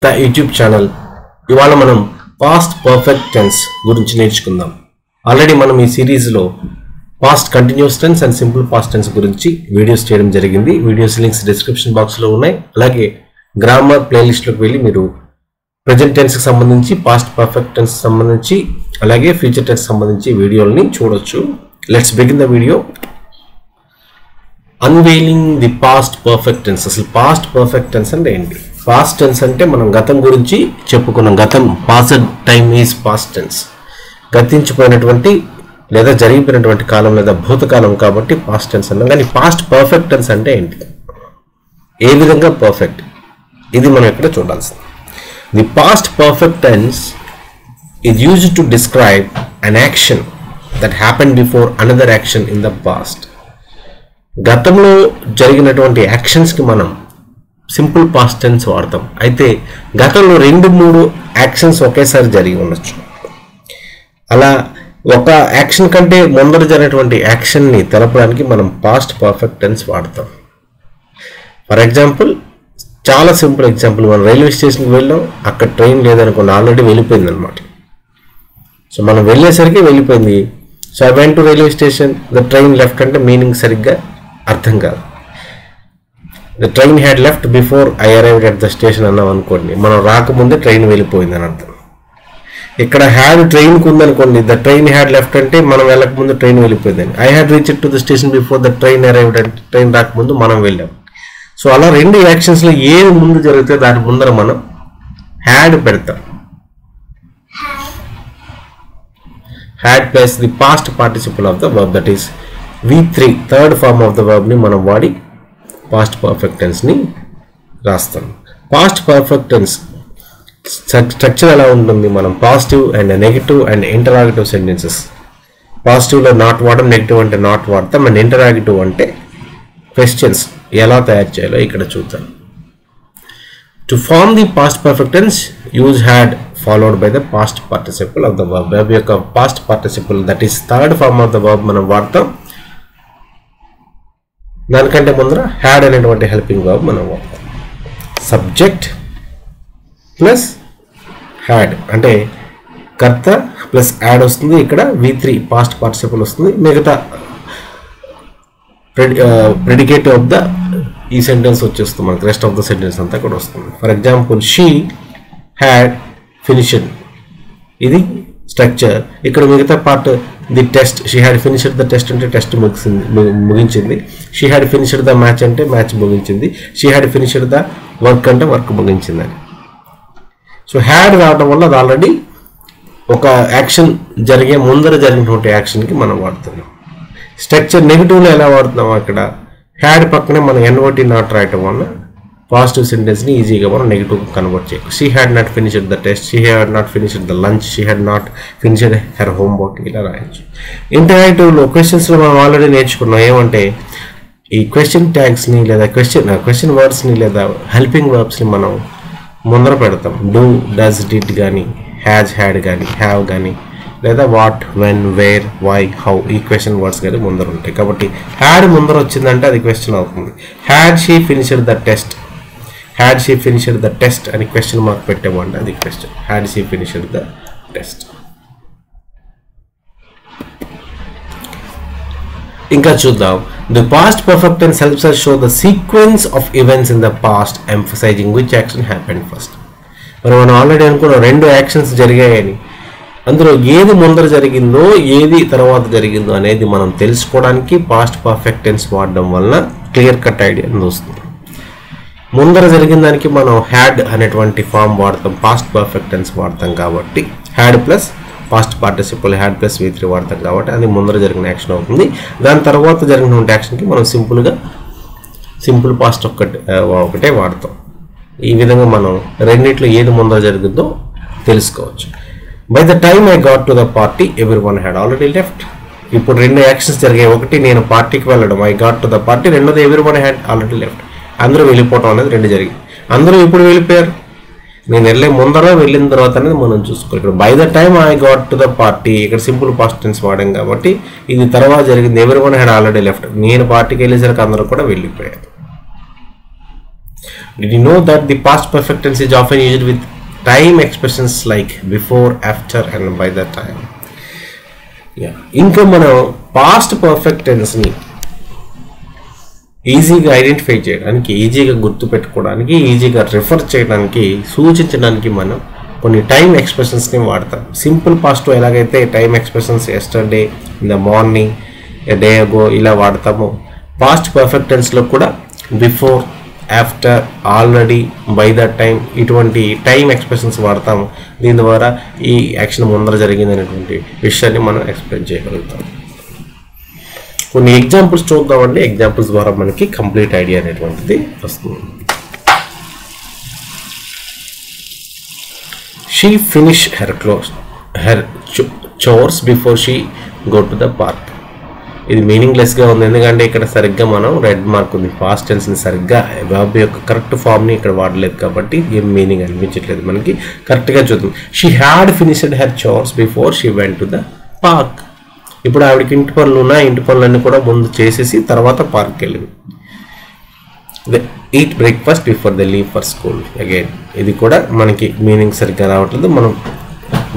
The YouTube channel. ఇవాళ మనం past perfect tense గురించి నేర్చుకుందాం. ఆల్రెడీ మనం ఈ సిరీస్లో past continuous tense and simple past tense గురించి వీడియోస్ చేయడం జరిగింది. వీడియోస్ లింక్స్ డిస్క్రిప్షన్ బాక్స్లో ఉన్నాయి. అలాగే గ్రామర్ ప్లేలిస్ట్లోకి వెళ్ళి మీరు ప్రెజెంట్ టెన్స్కి సంబంధించి, పాస్ట్ పర్ఫెక్ట్ టెన్స్ సంబంధించి, అలాగే ఫ్యూచర్ టెన్స్ సంబంధించి వీడియోలని చూడొచ్చు. Let's begin the video. Unveiling the past perfect tense. అసలు పాస్ట్ పర్ఫెక్ట్ టెన్స్ అంటే ఏంటి? పాస్ట్ టెన్స్ అంటే మనం గతం గురించి చెప్పుకున్నాం. గతం, passed time is past tense. గతించిపోయినటువంటి లేదా జరిగిపోయినటువంటి కాలం లేదా భూతకాలం కాబట్టి పాస్ట్ టెన్స్ అన్నాం. కానీ పాస్ట్ పర్ఫెక్ట్ టెన్స్ అంటే ఏంటి? ఏ విధంగా పర్ఫెక్ట్? ఇది మనం ఇక్కడ చూడాల్సింది. The past perfect tense is used to describe an action that happened before another action in the past. గతంలో జరిగినటువంటి యాక్షన్స్కి మనం సింపుల్ పాస్ట్ టెన్స్ వాడతాం. అయితే గతంలో 2-3 యాక్షన్స్ ఒకేసారి జరిగి ఉండొచ్చు. అలా ఒక యాక్షన్ కంటే ముందర జరిగినటువంటి యాక్షన్ని తెలపడానికి మనం పాస్ట్ పర్ఫెక్ట్ టెన్స్ వాడతాం. ఫర్ ఎగ్జాంపుల్, చాలా సింపుల్ ఎగ్జాంపుల్, మనం రైల్వే స్టేషన్కి వెళ్ళాం, అక్కడ ట్రైన్ లేదనుకోండి, ఆల్రెడీ వెళ్ళిపోయింది అనమాట. సో మనం వెళ్ళేసరికి వెళ్ళిపోయింది. So I went to railway station, the train left అంటే మీనింగ్ సరిగ్గా అర్థం కాదు. The train had left before I arrived at the station అన్నాం అనుకోండి, మనం రాకముందే ట్రైన్ వెళ్ళిపోయింది అని అర్థం. ఇక్కడ హ్యాడ్ ట్రైన్కి ఉందనుకోండి, ద ట్రైన్ హ్యాడ్ లెఫ్ట్ అంటే మనం వెళ్ళకముందు ట్రైన్ వెళ్ళిపోయిందని. I had reached to the station before the train arrived అంటే ట్రైన్ రాకముందు మనం వెళ్ళాం. సో అలా 2 యాక్షన్స్లో ఏది ముందు జరిగితే దాని ముందర మనం హ్యాడ్ పెడతాం. Had plus the past participle of the verb, that is V3, third form of the వర్బ్ని మనం వాడి పాస్ట్ పర్ఫెక్ట్ టెన్స్ని రాస్తాం. పాస్ట్ పర్ఫెక్ట్ టెన్స్ స్ట్రక్చర్ ఎలా ఉంటుంది? మనం positive and negative and interrogative sentences. పాజిటివ్లో నాట్ వాడడం, నెగిటివ్ అంటే నాట్ వాడతాం, అండ్ ఇంటరాగేటివ్ అంటే క్వశ్చన్స్ ఎలా తయారు చేయాలో ఇక్కడ చూద్దాం. To form the past perfect tense use had followed by the past participle of the verb. Verb యొక్క past participle, that is third form of the verb మనం వాడతాం. దానికంటే ముందర హ్యాడ్ అనేటువంటి హెల్పింగ్ వర్బ్ మనం వాడతాం. సబ్జెక్ట్ ప్లస్ హ్యాడ్ అంటే కర్త ప్లస్ యాడ్ వస్తుంది. ఇక్కడ V3 పాస్ట్ పార్టిసిపల్ వస్తుంది. మిగతా ప్రెడికేటివ్ ఆఫ్ ద ఈ సెంటెన్స్ వచ్చేస్తుంది మనకి. రెస్ట్ ఆఫ్ ద సెంటెన్స్ అంతా కూడా వస్తుంది. For example, she had finished, ఇది స్ట్రక్చర్. ఇక్కడ మిగతా part the test. She had finished the test అంటే టెస్ట్ ముగించింది. She had finished the match అంటే మ్యాచ్ ముగించింది. She had finished the work అంటే వర్క్ ముగించిందని. సో హ్యాడ్ రావడం వల్ల అది ఆల్రెడీ ఒక యాక్షన్ జరిగే ముందర జరిగినటువంటి యాక్షన్కి మనం వాడుతున్నాం. స్ట్రక్చర్ నెగిటివ్లో ఎలా వాడుతున్నాం? అక్కడ హ్యాడ్ పక్కనే మనం NOT నాట్ రాయటం వల్ల పాజిటివ్ సెంటెన్స్ని ఈజీగా మనం నెగిటివ్ కన్వర్ట్ చేయొచ్చు. She had not finished the test, she had not finished the lunch, she had not finished her homework, ఇలా రాయొచ్చు. ఇంటరాక్టివ్లో క్వశ్చన్స్లో మనం ఆల్రెడీ నేర్చుకున్నాం. ఏమంటే ఈ క్వశ్చన్ ట్యాగ్స్ని లేదా క్వశ్చన్ వర్డ్స్ని లేదా హెల్పింగ్ వర్బ్స్ని మనం ముందర పెడతాం. డూ, డస్, డిడ్ కానీ, హ్యాజ్, హ్యాడ్ కానీ, హ్యావ్ కానీ, లేదా what, when, where, why, how, ఈ క్వశ్చన్ వర్డ్స్ కానీ ముందర ఉంటాయి. కాబట్టి హ్యాడ్ ముందర వచ్చిందంటే అది క్వశ్చన్ అవుతుంది. Had she finished the test, had she finished the test అని క్వశ్చన్ మార్క్ పెట్టామంటే అది question. Had she finished the test. ఇంకా చూద్దాం. The past perfect tense helps us show the sequence of events in the past, emphasizing which action happened first. మనం already అనుకున్నాం 2 actions జరిగాయని. అందులో ఏది ముందర జరిగిందో ఏది తర్వాత జరిగిందో అనేది మనం తెలుసుకోవడానికి పాస్ట్ పర్ఫెక్ట్ టెన్స్ వాడడం వలన క్లియర్ కట్ ఐడియా వస్తుంది. ముందర జరిగిన దానికి మనం హ్యాడ్ అనేటువంటి ఫామ్ వాడతాం, పాస్ట్ పర్ఫెక్ట్ టెన్స్ వాడతాం కాబట్టి had plus past participle, had plus V3 వాడతాం కాబట్టి అది ముందర జరిగిన యాక్షన్ అవుతుంది. దాని తర్వాత జరిగినటువంటి యాక్షన్కి మనం సింపుల్ పాస్ట్ ఒకటే వాడతాం. ఈ విధంగా మనం రెండిట్లో ఏది ముందర జరిగిందో తెలుసుకోవచ్చు. By the time I got to the party every one had already left. ఇప్పుడు 2 యాక్షన్స్ జరిగాయి. ఒకటి నేను పార్టీకి వెళ్ళడం, I got to the party. రెండోది every one had already left. అందరూ వెళ్ళిపోవడం అనేది 2 జరిగింది. అందరూ ఇప్పుడు వెళ్ళిపోయారు. నేను వెళ్ళే ముందర వెళ్ళిన తర్వాత అనేది మనం చూసుకోవాలి. ఇక్కడ by the time I got to the party, ఇక్కడ సింపుల్ పాస్ట్ టెన్స్ వాడాం కాబట్టి ఇది తర్వాత జరిగింది. ఎవరి వన్ హ్యాడ్ ఆల్రెడీ లెఫ్ట్. నేను పార్టీకి వెళ్ళేసరికి అందరూ కూడా వెళ్ళిపోయారు. Did you know that the past perfect tense is often used with time expressions like before, after and by the time? ఇంకా మనం పాస్ట్ పర్ఫెక్ట్ టెన్స్ని ఈజీగా ఐడెంటిఫై చేయడానికి, ఈజీగా గుర్తుపెట్టుకోవడానికి, ఈజీగా రిఫర్ చేయడానికి, సూచించడానికి మనం కొన్ని టైం ఎక్స్ప్రెషన్స్ని వాడతాం. సింపుల్ పాస్ట్ ఎలాగైతే time expressions yesterday, in the morning, a day అగో ఇలా వాడతాము, పాస్ట్ పర్ఫెక్ట్ టెన్స్లో కూడా before, after, already, by the time ఇటువంటి టైం ఎక్స్ప్రెషన్స్ వాడతాము. దీని ద్వారా ఈ యాక్షన్ ముందర జరిగింది అనేటువంటి విషయాన్ని మనం ఎక్స్ప్లెయిన్ చేయగలుగుతాం. కొన్ని ఎగ్జాంపుల్స్ చూద్దామండి. ఎగ్జాంపుల్స్ ద్వారా మనకి కంప్లీట్ ఐడియా అనేటువంటిది వస్తుంది. She finish her chores before she go to the park. ఇది మీనింగ్లెస్గా ఉంది, ఎందుకంటే ఇక్కడ సరిగ్గా మనం రెడ్ మార్క్ ఉంది, పాస్ట్ టెన్స్ని సరిగ్గా verb యొక్క కరెక్ట్ ఫామ్ని ఇక్కడ వాడలేదు కాబట్టి ఏం మీనింగ్ అనిపించట్లేదు మనకి. కరెక్ట్గా చూద్దాం. She had finished her chores before she went to the park. ఇప్పుడు ఆవిడకి ఇంటి పనులు ఉన్నాయి, ఇంటి పనులన్నీ కూడా ముందు చేసేసి తర్వాత పార్క్కి వెళ్ళింది. Eat breakfast before the leave for school. Again ఇది కూడా మనకి మీనింగ్ సరిగ్గా రావట్లేదు, మనం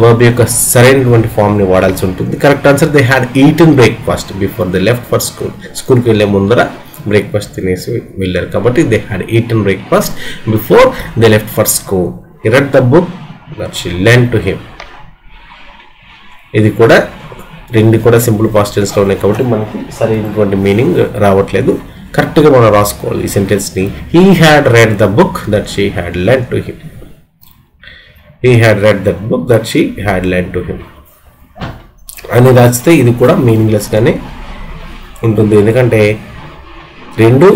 verb యొక్క సరైనటువంటి ఫామ్ని వాడాల్సి ఉంటుంది. Correct answer they had eaten breakfast before they left for school. స్కూల్కి వెళ్ళే ముందర బ్రేక్ఫాస్ట్ తినేసి వెళ్ళారు కాబట్టి they had eaten breakfast before they left for school. He read the book that she learned to him. ఇది కూడా రెండు కూడా సింపుల్ పాస్ట్ టెన్స్లో ఉన్నాయి కాబట్టి మనకి సరైనటువంటి మీనింగ్ రావట్లేదు. కరెక్ట్గా మనం రాసుకోవాలి ఈ సెంటెన్స్ని. He had read the book that she had learned to him. He had read that book that she had learned to him అని రాస్తే ఇది కూడా మీనింగ్లెస్గానే ఉంటుంది, ఎందుకంటే రెండు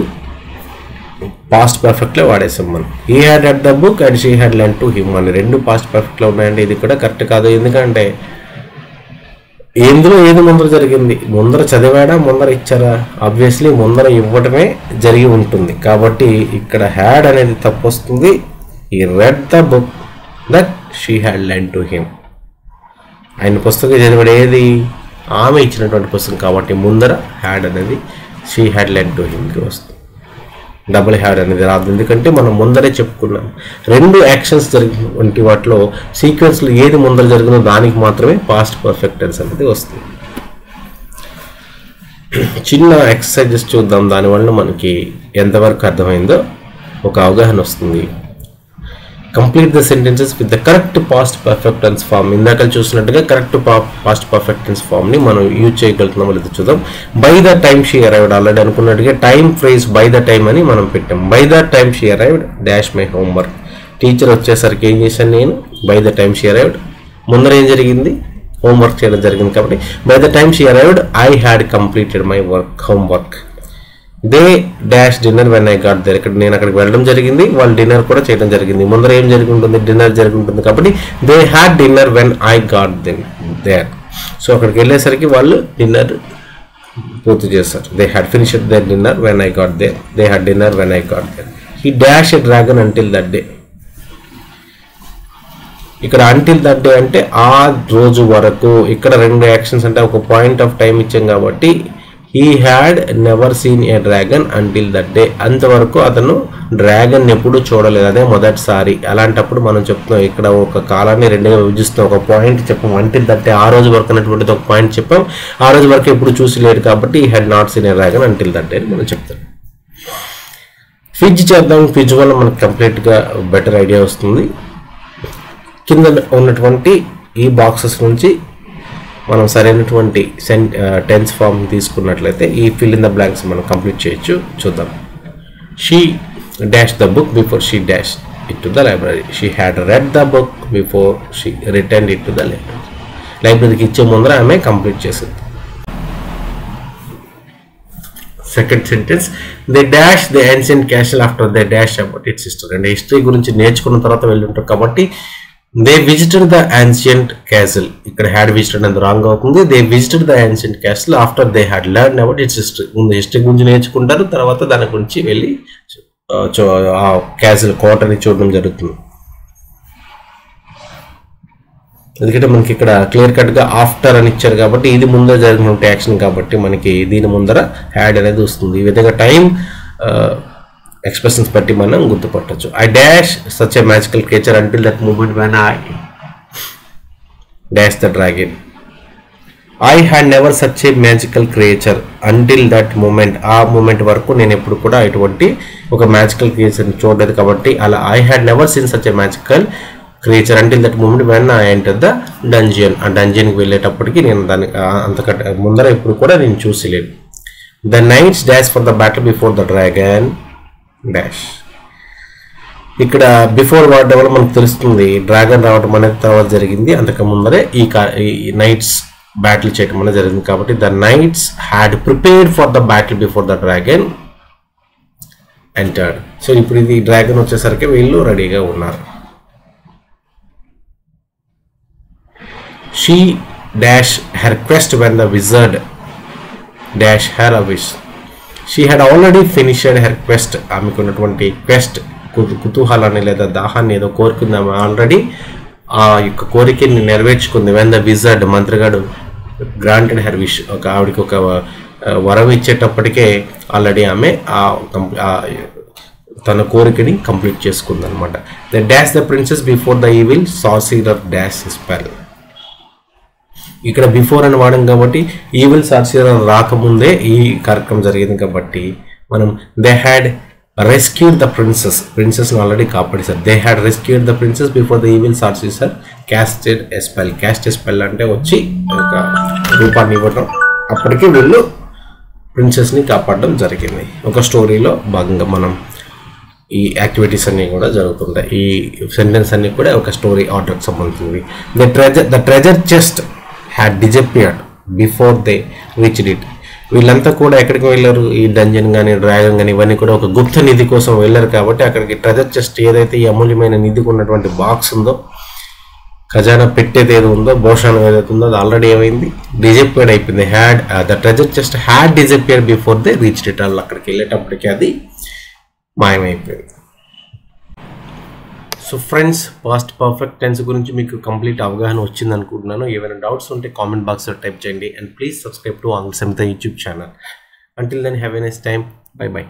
పాస్ట్ పర్ఫెక్ట్లో వాడేసాం మనం. He had read the book and she had learned to him అని రెండు పాస్ట్ పర్ఫెక్ట్లో ఉన్నాయండి. ఇది కూడా కరెక్ట్ కాదు, ఎందుకంటే ఎందులో ఏది ముందర జరిగింది, ముందర చదివాడా ముందర ఇచ్చారా? ఆబ్వియస్లీ ముందర ఇవ్వడమే జరిగి ఉంటుంది కాబట్టి ఇక్కడ హ్యాడ్ అనేది తప్పు వస్తుంది. ఈ red the book that she had learned to him. ఆయన పుస్తకం చదివాడు ఏది? ఆమె ఇచ్చినటువంటి పుస్తకం కాబట్టి ముందర హ్యాడ్ అనేది షీ హ్యాడ్ లెర్న్డ్ టు హిమ్కి వస్తుంది. డబుల్ హ్యాడ్ అనేది రాదు, ఎందుకంటే మనం ముందరే చెప్పుకున్నాం రెండు యాక్షన్స్ జరిగినటువంటి వాటిలో సీక్వెన్స్లో ఏది ముందర జరిగిందో దానికి మాత్రమే పాస్ట్ పర్ఫెక్ట్ టెన్స్ అనేది వస్తుంది. చిన్న ఎక్సర్సైజెస్ చూద్దాం, దానివల్ల మనకి ఎంతవరకు అర్థమైందో ఒక అవగాహన వస్తుంది. Complete the sentences with the correct past perfect tense form. ఇందాక చూసినట్టుగా కరెక్ట్ పాస్ట్ పర్ఫెక్ట్ టెన్స్ ఫామ్ని మనం యూజ్ చేయగలుగుతున్నాం లేదా చూద్దాం. By the time she arrived, already అనుకున్నట్టుగా time phrase by the time అని మనం పెట్టాం. By the time she arrived dash my homework. Teacher వచ్చేసరికి ఏం చేశాను నేను? By the time she arrived, ముందర ఏం జరిగింది? హోంవర్క్ చేయడం జరిగింది కాబట్టి by the time she arrived I had completed my homework. They dash dinner when I got there. ఇక్కడ నేను అక్కడికి వెళ్ళడం జరిగింది, వాళ్ళు డిన్నర్ కూడా చేయడం జరిగింది. ముందర ఏం జరిగి ఉంటుంది? డిన్నర్ జరిగి ఉంటుంది కాబట్టి they had dinner when I got there. So అక్కడికి వెళ్ళేసరికి వాళ్ళు డిన్నర్ పూర్తి చేస్తారు. They had finished their dinner when I got there. They had dinner when I got there. He dash a dragon until that day. ఇక్కడ until that day అంటే ఆ రోజు వరకు. ఇక్కడ రెండు యాక్షన్స్ అంటే ఒక పాయింట్ ఆఫ్ టైం ఇచ్చాం కాబట్టి he had never seen a dragon until that day. అంతవరకు అతను డ్రాగన్ ఎప్పుడు చూడలేదు, అదే మొదటిసారి. అలాంటప్పుడు మనం చెప్తున్నాం ఇక్కడ ఒక కాలాన్ని రెండుగా విభజిస్తున్నాం. ఒక పాయింట్ చెప్పాం అంటిల్ దట్ డే, ఆ రోజు వరకు అన్నటువంటిది ఒక పాయింట్ చెప్పాం. ఆ రోజు వరకు ఎప్పుడు చూసి లేడు కాబట్టి he had not seen a dragon until that day అని మనం చెప్తాం. ఫిజ్ చేద్దాం. ఫిజ్ వల్ల మనకు కంప్లీట్గా బెటర్ ఐడియా వస్తుంది. కింద ఉన్నటువంటి ఈ బాక్సెస్ నుంచి మనం సరైనటువంటి టెన్స్ ఫామ్ తీసుకున్నట్లయితే ఈ ఫిల్ ఇన్ ద బ్లాంక్స్ మనం కంప్లీట్ చేయొచ్చు. చూద్దాం. She dash the book before she dash it to the library. She had read the book before she returned it to the library. లైబ్రరీకి ఇచ్చే ముందర ఆమె కంప్లీట్ చేసింది. Second sentence, they dash the ancient castle after they dash about it's history. అంటే history గురించి నేర్చుకున్న తర్వాత వెళ్ళి ఉంటారు కాబట్టి they visited the ancient castle. ఇక్కడ హ్యాడ్ విజిటెడ్ అనేది రాంగ్ అవుతుంది. They visited the ancient castle after they had learn about it's history. ముందు హిస్టరీ గురించి నేర్చుకుంటారు, తర్వాత దాని గురించి వెళ్ళి ఆ క్యాసిల్ కోటని చూడడం జరుగుతుంది. ఎందుకంటే మనకి ఇక్కడ క్లియర్ కట్గా ఆఫ్టర్ అని ఇచ్చారు కాబట్టి ఇది ముందర జరిగిన యాక్షన్ కాబట్టి మనకి దీని ముందర హ్యాడ్ అనేది వస్తుంది. ఈ విధంగా ఎక్స్ప్రెషన్స్ బట్టి మనం గుర్తుపట్టచ్చు. I dash such a magical creature until that moment when I dash the dragon. I had never such a magical creature until that moment. ఆ మూమెంట్ వరకు నేను ఎప్పుడు కూడా ఇటువంటి ఒక మ్యాజికల్ క్రియేచర్ని చూడలేదు కాబట్టి అలా I had never seen such a magical creature until that moment when I enter the dungeon. ఆ డంజియన్కి వెళ్ళేటప్పటికి నేను దాన్ని అంతకంటే ముందర ఇప్పుడు కూడా నేను చూసిలేను. The knights dash for the battle before the dragon dash. ఇక్కడ బిఫోర్ వాడడం వల్ల మనకు తెలుస్తుంది డ్రాగన్ రావడం అనేది తర్వాత జరిగింది, అంతకు ముందరే ఈ నైట్స్ బ్యాటిల్ చేయడం అనేది జరిగింది కాబట్టి the knights had prepared for the battle before the dragon entered. So ఇప్పుడు ఇది డ్రాగన్ వచ్చేసరికి వీళ్ళు రెడీగా ఉన్నారు. She dash her quest when the wizard dash her a wish. She had already finished her quest. ఆమెకు ఉన్నటువంటి క్వెస్ట్ కుతూహలాన్ని లేదా దాహాన్ని ఏదో కోరుకుంది ఆమె ఆల్రెడీ ఆ యొక్క కోరికని నెరవేర్చుకుంది. వెన్ ద విజర్డ్ మంత్రిగాడు గ్రాంటెడ్ హెర్ విష్. ఆవిడకి ఒక వరం ఇచ్చేటప్పటికే ఆల్రెడీ ఆమె తన కోరికని కంప్లీట్ చేసుకుంది అనమాట. The dash the princess before the evil sorcerer dash spell. ఇక్కడ బిఫోర్ అని వాడాం కాబట్టి ఈవిల్ సార్సీరర్ రాకముందే ఈ కార్యక్రమం జరిగింది కాబట్టి మనం దే హ్యాడ్ రెస్క్యూడ్ ద ప్రిన్సెస్ని ఆల్రెడీ కాపాడేశారు. They had rescued the princess before the evil sorcerer casted a spell. Cast a spell అంటే వచ్చి ఒక రూపాన్ని ఇవ్వడం, అప్పటికి వీళ్ళు ప్రిన్సెస్ని కాపాడడం జరిగింది. ఒక స్టోరీలో భాగంగా మనం ఈ యాక్టివిటీస్ అన్నీ కూడా జరుగుతుంటాయి. ఈ సెంటెన్స్ అన్నీ కూడా ఒక స్టోరీ ఆర్డర్కి సంబంధించింది. The treasure chest had disappeared before they reached it. వీళ్ళంతా కూడా ఎక్కడికి వెళ్ళారు, ఈ డంజన్ కానీ డ్రాగన్ కానీ ఇవన్నీ కూడా ఒక గుప్త నిధి కోసం వెళ్ళారు కాబట్టి అక్కడికి ట్రెజర్ చెస్ట్ ఏదైతే ఈ అమూల్యమైన నిధికి ఉన్నటువంటి బాక్స్ ఉందో, ఖజానా పెట్టేది ఏదో ఉందో, భోషణం ఏదైతే ఉందో అది ఆల్రెడీ ఏమైంది, డిజపియర్డ్ అయిపోయింది. The treasure chest had disappeared before they reached it. వాళ్ళు అక్కడికి వెళ్ళేటప్పటికి అది మాయమైపోయింది. So friends, past perfect tense గురించి మీకు కంప్లీట్ అవగాహన వచ్చింది అనుకుంటున్నాను. ఏమైనా డౌట్స్ ఉంటే కామెంట్ బాక్స్లో టైప్ చేయండి. And please subscribe to Angla Samitha YouTube channel. Until then have a nice time. Bye by.